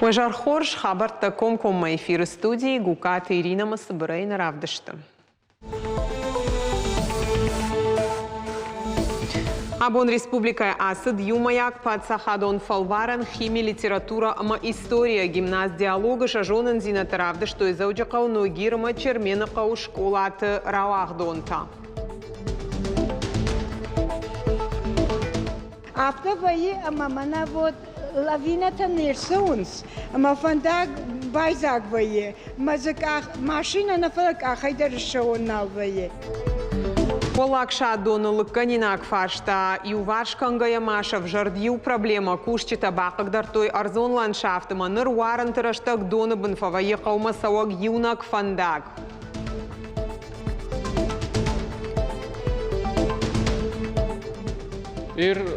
Уажар хорш хабарта комма эфир студии Гуката Ирина Масабырайна Равдышты. Абон республика Асад юмаяк подсахадон фалваран хими литература ама история гимназ диалога шажонан зината Равдышты изауджакау ногирма черменакау школаты Рауахдонта. Автоваи амамана вот лавината нерсунс, ама фандаг байзагвае, мазыка машина на фалак ахайдар шоуналвае. Полакша донылык канинак фаршта и уваршкангая маша в жардью проблема кушчита бақыгдар той арзон ландшафтыма ныр варан тыраштак доныбын фавае қаума сауак юнак фандаг.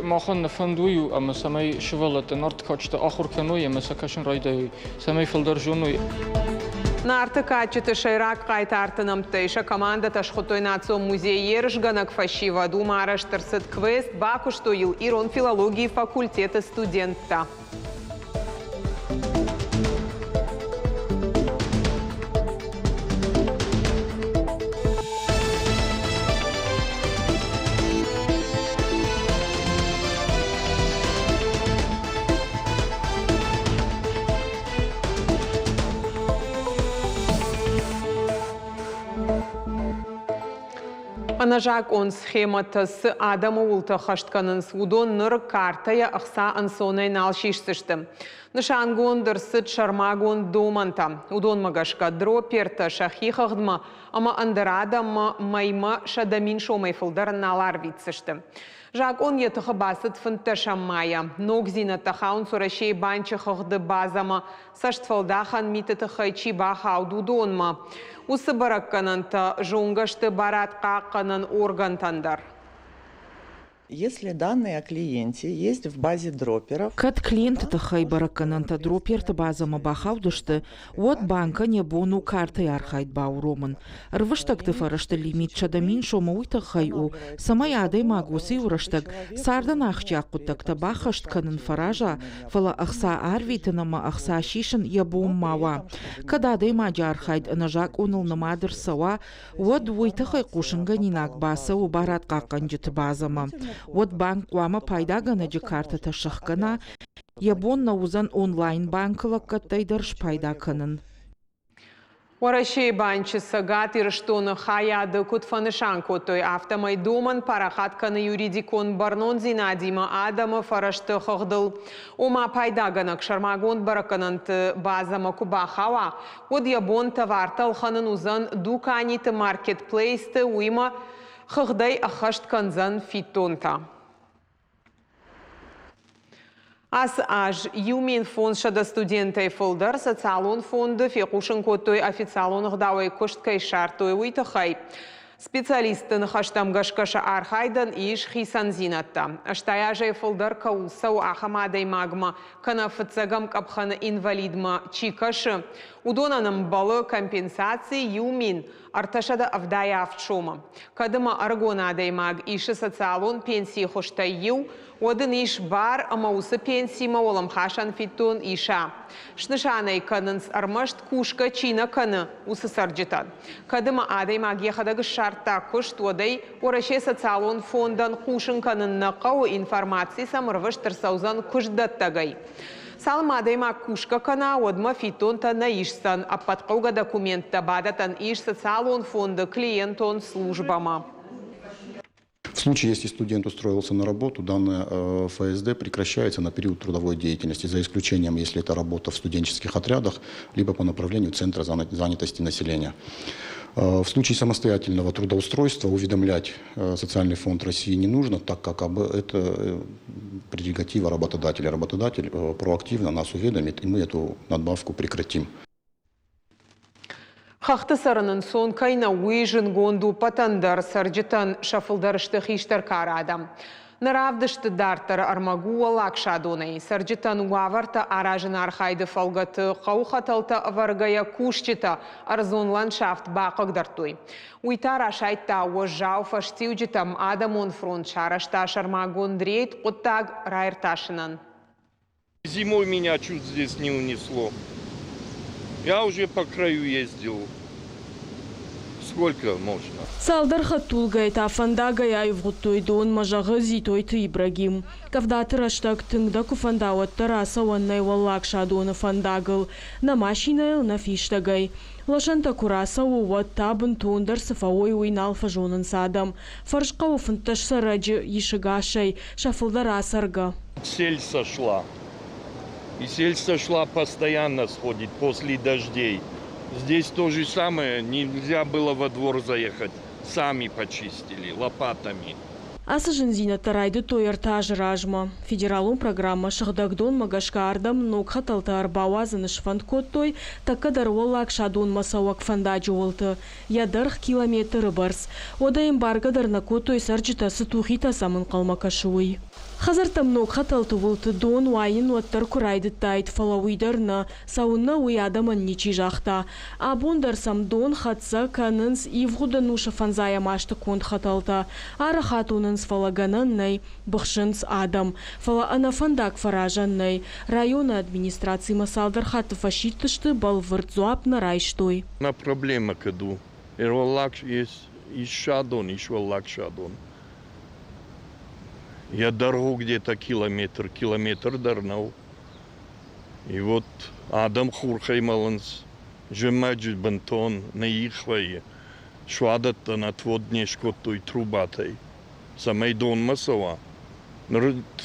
ماخن فندوی اما سمی شوالت نارت کاشت آخر کنوی اما سکشن رایدای سمی فلدر جونوی Нарты качеты шайрак қайтартыным тейша команда ташхутой нацио музей ерышганак фашива дума араштырсыт квест бакуштоил ирон филологии факультета студентта. Анажак он схемата с Адама улта хаштканын судон ныр картая ахса ансонай налшишсышты. Нышангон дырсыт шармагон доманта. Удон магашка дро перта шахи хагдма, ама андырада майма шадамин шомай фылдар налар витсышты. Жак он етыхы басыт фынташаммая. Ногзина тахаун сурашей банчы хагды базама. Саштфалдахан митыты хайчи бахауду донма. Усы бараккананта жонгашты баратқа қанан органтандар. Если данные о клиенте есть в базе дроперов, Кад клиент тахай бараккананта дроперта базама бахаудышты, вот банка не бону карты архайд бауроман. Рвыштак ты фарашты лимит чадамин шома уйтахай у, сама ядай магуси ураштак, сардан ахчакутак табахашт канан фаража, фала ахса арвитанама ахса шишан ябум мава. Кададай маджа архайд нажак унул намадыр сава, вот уйтахай кушанганинак баса у баратқа қанжыты базама. Вот банк вама пайдагана карта шахкана, ябон наузан онлайн банкала каттайдарш пайдаканын. Орашей банчы сагат ирштоны хаяды кутфанышан котой автомай доман парахатканы юридикон барнон зинадима адама фарашты хагдыл. Ома пайдаганак шармагон баракананты базама кубахава. Од ябон тавартал ханын узан дуканиты маркетплейсты уйма хагдай ахашт канзан фитонта. Аж юмин фонд шада студентай фолдар социалон фонды фекушын котой официалон гдавай кошткай шартой уйтахай. Специалисты нахаштам гашкаша архайдан иш хисан зинатта. Аштаяжай фолдар каусау ахамадай магма канафыцагам капхана инвалидма чикаши. Удонаным балы компенсации юмин арташада авдая авчома. Кадыма аргонадай маг иши социалон пенсии хоштай ю, один иш бар амаусы пенсии маолам хашан фитон иша. Шнышанай канынс армашт кушка чина каны усы сарджитан. Кадыма адай маг ехадагы шарта кушт одай ораше социалон фондан кушын канын нақау информации самырвыш тырсаузан кушдаттагай. Салмадай маг кушка кана одма фитонта на ишсан, а подкауга документа бадатан иш социалон фонда клиентон службама. В случае, если студент устроился на работу, данная ФСД прекращается на период трудовой деятельности, за исключением, если это работа в студенческих отрядах, либо по направлению Центра занятости населения. В случае самостоятельного трудоустройства уведомлять Социальный фонд России не нужно, так как это прерогатива работодателя. Работодатель проактивно нас уведомит, и мы эту надбавку прекратим. Хақты сарының сон кайна уйжын гонду патандар сарджитан шафылдарышты хиштар карадам. Наравдышты дартар армагуа лакшадонай. Сарджитан уаварта аражын архайды фалгаты қаухаталта варгая кушчита арзон ландшафт бақығдартой. Уйтар ашайтта уажжау фаштиуджитам адамон фронт шарашта шармагон дрейт қоттаг райырташынан. Зимой меня чуть здесь не унесло. Я уже по краю ездил. Сколько можно? Салдар хатулгай та фандагай айвгуттой дон мажагы зитой ты Ибрагим. Кавдаты раштак тыңда куфанда оттараса уаннай валлак шадоны фандагыл. На машинайл на фиштагай. Лашанта кураса уот табын тундар сафауй уйнал фажонын садам. Фаршка уфынташ сараджи ешигашай шафылдар асарга. Сель сошла. И сель сошла постоянно сходит после дождей. Здесь то же самое, нельзя было во двор заехать. Сами почистили лопатами. Асы жынзина тарайды тойыртаж ражма. Федералун программа шахдагдон магашкардам нокха талтар бауазын шфанд коттой, такадар воллак шадун масауак фандажу волты. Ядырх километр барс. Ода эмбаргадар на коттой сарджита сытухита самын қалмакашуй. Хазартам нокха талты волты дон уайын уаттар курайды тайт фалауидарна сауынна уй адамын ничи жахта. Абондар сам дон хатса канынс ивгудан уша фанзая машты конд хаталта. Ара хатунынс фалагананнай бахшынс адам. Фала анафандак фаражаннай. Района администрации масалдар хаты фашиттышты балвырдзуап на райштой. На проблема каду. Ирваллак есть и шадон, и шваллак шадон. Я дорогу где-то километр дарнал. И вот Адам Хурхаймаланс, жемаджи бантон на ихвае, швадата на тводнешко той трубатай. Самай дон масова.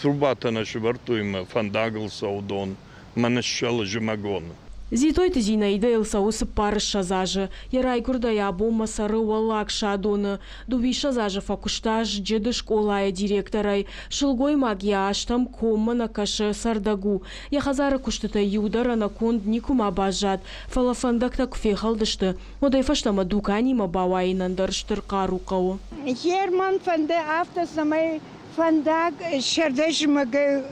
Трубата на швартуйма фандагл саудон, манашала жемагон. Зитой ты зинаида илсаусы парыш шазажы. Ярай курдая бома сары валак шадоны. Дуби шазажы факуштаж джеды школая директорай. Шылгой магия аштам кома на каше сардагу. Яхазары куштыта юдара на конд никума бажат. Фалафандакта куфехалдышты. Одай фаштама дуканима бавайнандар штыркарукау. Герман фанде авто самай фандаг шердеш мага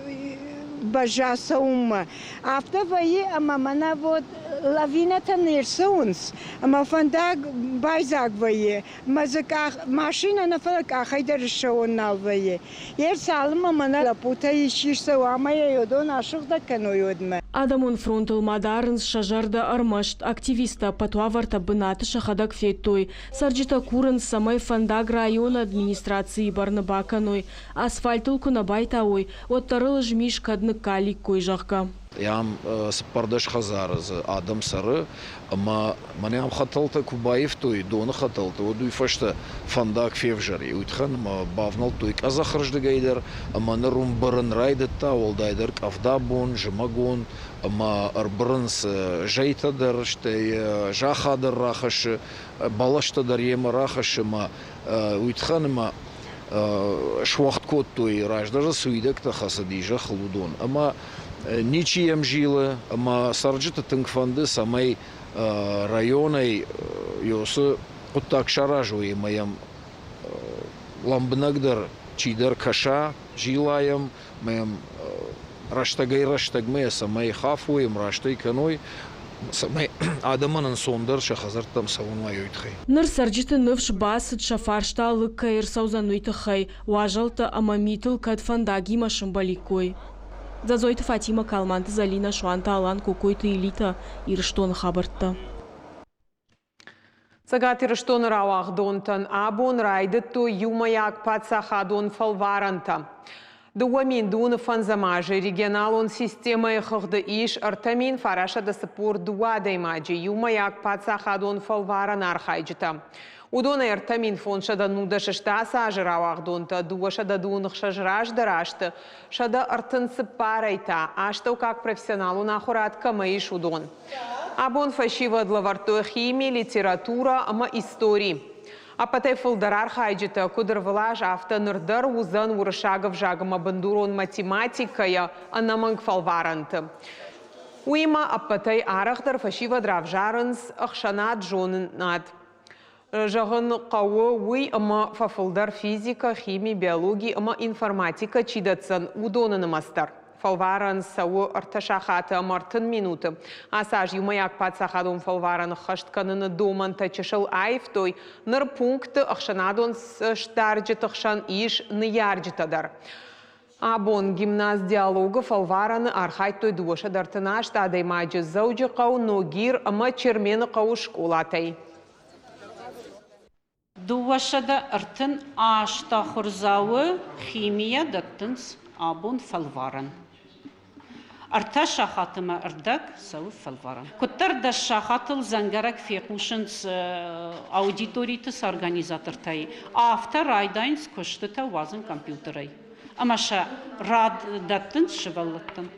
бажаса ума. Автоваи амамана вот лавината нерсунс. Ама фандаг байзагвае. Мазаках машина на фалаках айдар шоуналвае. Ер салма мана лапута иширса уамая йодон ашугда канойодма. Адамун фронтал мадарынс шажарда армашт активиста патуаварта бынаты шахадак феттой. Сарджита курын самай фандаг района администрации барнабаканой. Асфальтул кунабайтауй. Оттарыл жмиш кадны калик кой жахка. Ям спардаш хазарыз адам сары, ама маням хаталта кубаев той дона хаталта, одуй фашта фандак февжари. Уйтхан ма бавнал той казахржды гайдар, ама нарум барын райдатта, олдайдар кавдабон, жмагон, ама арбрынс жайтадар, штай жахадар рахашы, балаштадар ема рахашы, ма уйтхан ма швахт кот той раждажа суидак та хасадижа хлудон. Ама ничием жила, ама сарджита тынгфанды самай районой йосы куттак шаражуи маям ламбнагдар чидар каша жилаем маям раштагмая самай хафуем раштай каной самай адаманын сондар шахазартам савунма йойтхай. Ныр сарджита нывш басыт шафаршта лыккайыр саузануйтыхай, уажалта амамитыл кадфандаги машымбаликой. Зазойты Фатима Калманты Залина Шуанта Алан Кукойты Элита Ирштон Хабартта. Цагат Ирштон Рауах Донтан Абон Райдетто Юмаяк Пацахадон Фалваранта. Дуамин Дуна Фанзамажи регионалон система Эхахда Иш Артамин Фараша да Сапур Дуада Имаджи Юмаяк Пацахадон Фалваран Архайджита. Удона Артамин фон шада нуда шашта сажрауах донта дуа шада дунах шажраж дарашта шада артынсы парайта аштау как профессионалу нахурат камаиш удон. Абон фашива длаварто химия, литература, ама истории. А патай фулдарар хайджита кудырвалаж авто нырдар узан урышагов жагама бандурон математикая анаманг фалваранты. Уима апатай арахдар фашива дравжарынс ахшанат жонын над. Жагын қауы уй ама фафылдар физика, химия, биология, ама информатика чидатсан удонын мастар. Фалваран сауы арташахаты амартын минуты. Асаж юмаяк патсахадон фалваран хаштканын доман тачышыл айфтой ныр пункты ахшанадон штарджит ахшан иш ныярджитадар. Абон гимназ диалога фалвараны архайтой дуаша дартына штадай маджы зауджы қау ногир ама чермені қау школатай. Дуашада артын ашта хурзауы химия даттынс абон фалваран. Арта шахатыма ырдак сау фалваран. Куттар да шахатыл зангарак фекушынс аудиторитыс организатортай. Автор айдайнс көштіта вазын компьютерай. Амаша рад даттынс шываллаттын.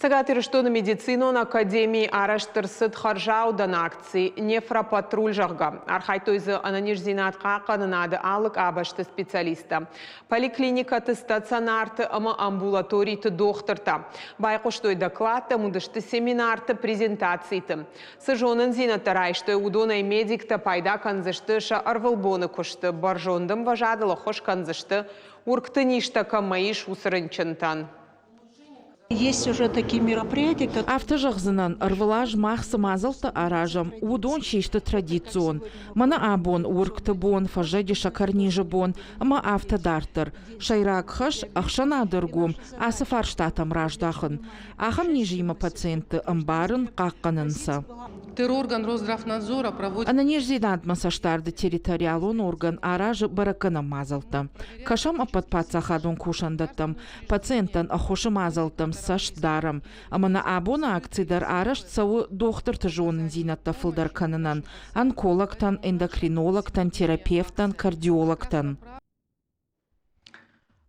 Цагатыр что на медицину на академии араштырсыд харжаудан акции нефропатруль жағға. Архайтойзы ананежзинатқа қанынады алық абашты специалиста. Поликлиникаты стационарты ама амбулаторийты доқтырта. Байқоштой докладты мұдышты семинарты презентацийты. Сыжонын зинатарайшты удонай медикті пайда канзышты ша арвылбоны күшті. Баржондым важадылы хош канзышты уркты ништа камаиш усырынчынтан. Есть уже такие мероприятия, как... Автожахзынан арвалаж махса мазалта аражам удон чишта традицион. Мана абон уркты бон, фажеди шакарнижа бон, ама автодартер. Шайрак хаш ахшана дыргум, асафар штатам раждахын. Ахам нижима пациенты амбарын қаққанынса. Терорган Росздравнадзора проводит... Ананежзинат масаштарды территориалон орган аражы баракана мазалта. Кашам апатпацахадон кушандаттам, пациенттан ахошы мазалтам сашдарам. Амана абона акцидар араш цау доктор тажонын зинатта фылдар канынан, онкологтан, эндокринологтан, терапевтан, кардиологтан.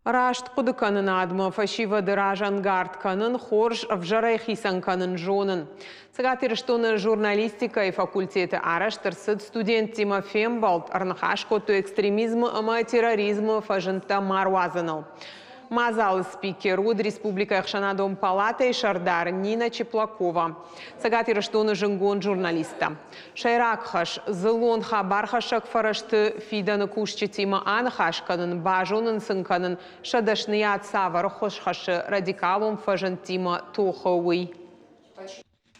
Рашт құдықанын адмы фашива дыражан гард-канын хорж вжарайхисан канын жонын. Цагатыр штоны журналистика и факультеты араштырсыд студент Тимофем Балт арнахаш коту экстремизмы ама терроризмы фажынта маруазыныл. Мазал спикер уд Республика Ахшанадом палата и Шардар Нина Чеплакова. Цагатыр штоны жынгон журналиста. Шайракхаш зылон хабархашак фарашты фиданы кушчы тима анхашканын бажонын сынканын шадашныят савар хошхашы радикалом фажын тима тоховый.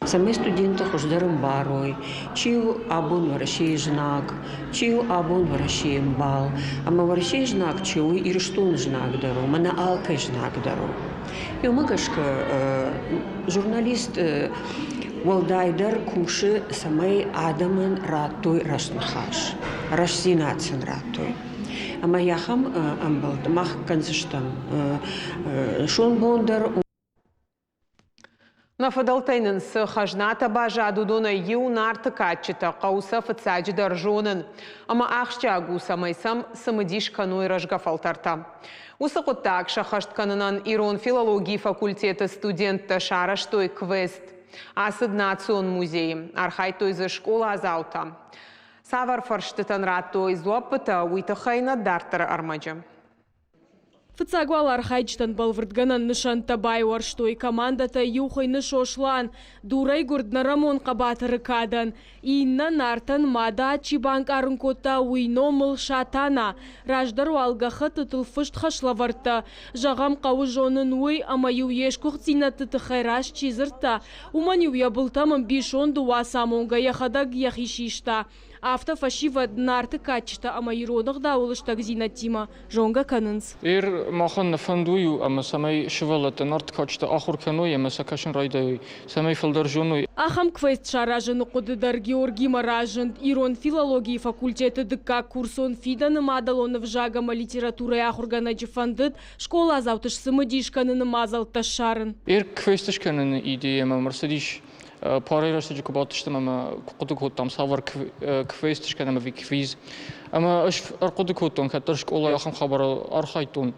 Сами студенты хождарым барой, чил абон варашей знак, чил абон варашей бал, ама варашей знак чил и рештун знак дару, мана алкай знак дару. И умагашка журналист Валдайдар куши самай адамын раттой рашнахаш, рашзинацин раттой. Ама яхам амбалд, мах канзыштам, шон бондар. На фадалтайнын сы хажната бажа дудона ю нарты качыта қауса фыцаджы даржонын. Ама ақшча агуса майсам сымыдиш кануй рожгафалтарта. Усы құттак шахаштканынан Ирон филологии факультеты студентта шараштой квест. Асыд национ музей, архайтой за школа азаута. Савар фарштытан раттой зуапыта уйтахайна дартар армаджа. Фыцагуал архайчтан балвырдганан нышанта байвар, что и командата юхай нышошлан, дурай гурдна рамон қабатыры кадан, инна нартан мада чибанк арынкота уйномыл шатана, раждару алгаха тытылфышт хашлаварта, жағам қауы жонын уй, ама ю ешкух цинаты тыхайраш чизырта, уман ю ябылтамын бишонду васамонга яхадаг яхишишта. Автофашива нарты качта, ама иронық даулыштак зинатима, жонга канынс. Махан фандую, ама самай шивалата нарты качта ахур кануй, ама сакашын райдаюй, самай филдаржонуй. Ахам квест шаражын қудыдар Георгий Маражын, Ирон филологии факультеты дыка курсон фиданы мадалоны вжагама литература ахурганаджи фандыд, школа азаутыш сымыдишканын мазалта шарын. Квестишканын идея, ама марсадиш. Парай растежи кубатыштым, ама куды коттам савар квестишкен, ама виквиз. Ама аш аркуды коттон, каттар школа яхам хабара архайтун.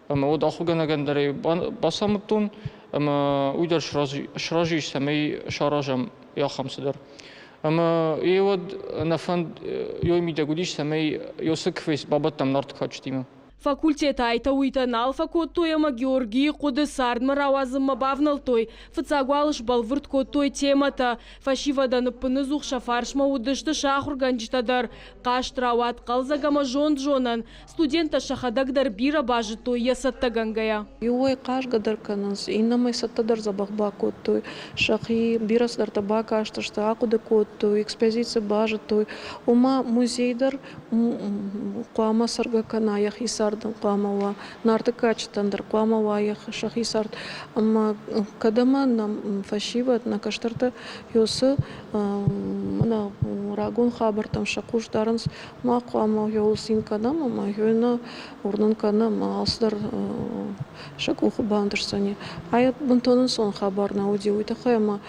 Ама од ахуганагандары басамыттун, ама уйдар шражиш самай шаражам яхам сыдар. Ама евод нафанд йоймида гудиш самай йосы квест бабаттам нарт качтима. Факультет айта уйтанал факоттояма Георгий қуды сардмы рауазымы бавнал-той. Фыцагуалыш балвырт коттой темата. Фашивадан пыны зух шафаршма удышты шахурган житадар. Қаш трауат қалзагама жон-жонан. Студента шахадагдар бира бажы той ясаттагангая. Юой қаш гадарканыз, инамай саттадар забахба коттой. Шахи бирасдар табака ашташты ақуды коттой. Экспозиция бажы той. Ума музейдар қуама саргакана яхисар сардын қуамауа, нарды качтандыр қуамауа шахи сард. Ама кадама нам фашиват на каштарта ёсы мына рагун хабартам шакуш дарынс ма қуамау ёлсин кадам, ама ёйна урнын канам алсдар шакуху бандырсани. Аят бунтонын сон хабарна уди уйтахай, ама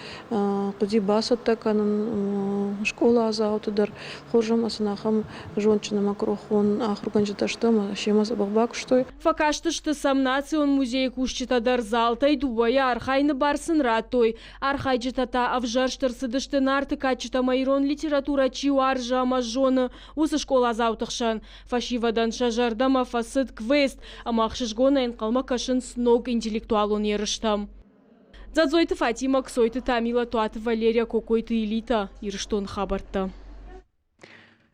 куди басатта канын школа азаутыдар хожам асынахам жончына макрохон ахруганжаташтама шема забахбак штой. Факаштышты самнацион музей кушчитадар залтай дубая архайны барсын ратой. Архайджитата авжарштырсыдышты нарты качыта майрон литература чиу аржа мажоны усы школа азаутықшан. Фашивадан шажардама фасыд квест, амақшышгона энқалма кашын сног интеллектуалон ерыштам. Задзойты Фатима, Ксойты Тамила, Туаты Валерия, Кокойты Элита, Ирштон Хабарта.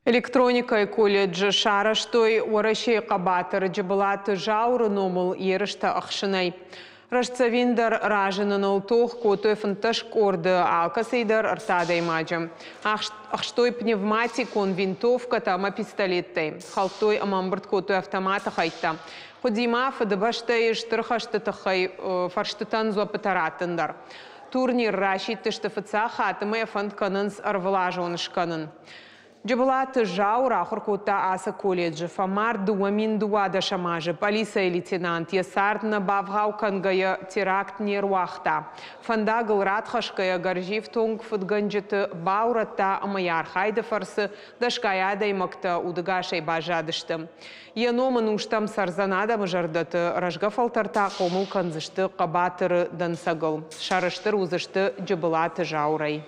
Электроника и колледж Шараштой, Уарашей Кабатар, Джабалат Жауры Номул, Ерышта Ахшинай. Рашцавиндер раженын ултух, котой фанташ корды, алкасейдер артадай маджам. Ахштой пневматик, он винтовка, тама пистолеттай. Халтой амамбрт котой автомата хайта. Ходима фадабаштай штырхашты тахай фарштытан зуапатаратындар. Турнир рашитты штыфыца хатымы фанд канынс арвалажуын шканын. Джабалат Жаур ахуркута аса колледжи фамар дуамин дуада шамажи полиция и лейтенант ясардна бавгау кангая теракт неруахта. Фандагл радхашкая гаржив тонг фудганджиты баурата амаяр хайда фарсы дашкая даймакта удагашай бажадышты. Яномын уштам сарзанада мажардаты рашгафалтарта комул канзышты кабатыры дансагыл. Шарыштыр узышты Джабалат Жаурай.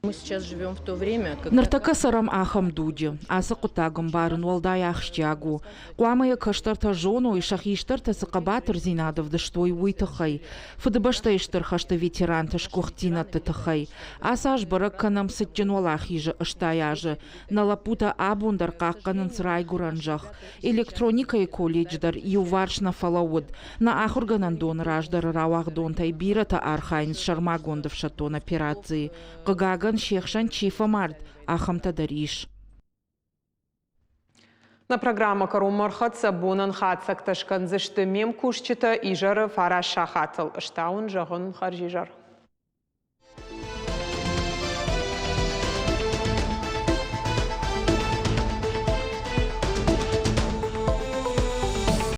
Мы сейчас живем в то время, когда... Нартака сарам ахам дуди, аса кутагам барын валдай ахштягу. Куамая каштарта жону и шахиштарта сакабатыр зинадов даштой уйтахай. Фадабаштайштар хашта ветеранта шкухтина татахай. Аса ажбарак канам сатчануалахижа аштаяжа. Налапута абундар какканын срайгуранжах. Электроника и колледждар и уваршна фалауд. На ахурганандон раждар рауахдон тайбирата архайнс шармагондов шатон операции. Кагаган Шехшан Чифа Март, Ахамта Дариш. На программа Карумархат Сабунан Хатсак Ташканзышты мем кушчита и жары фараш шахатыл. Штаун жагын харжижар.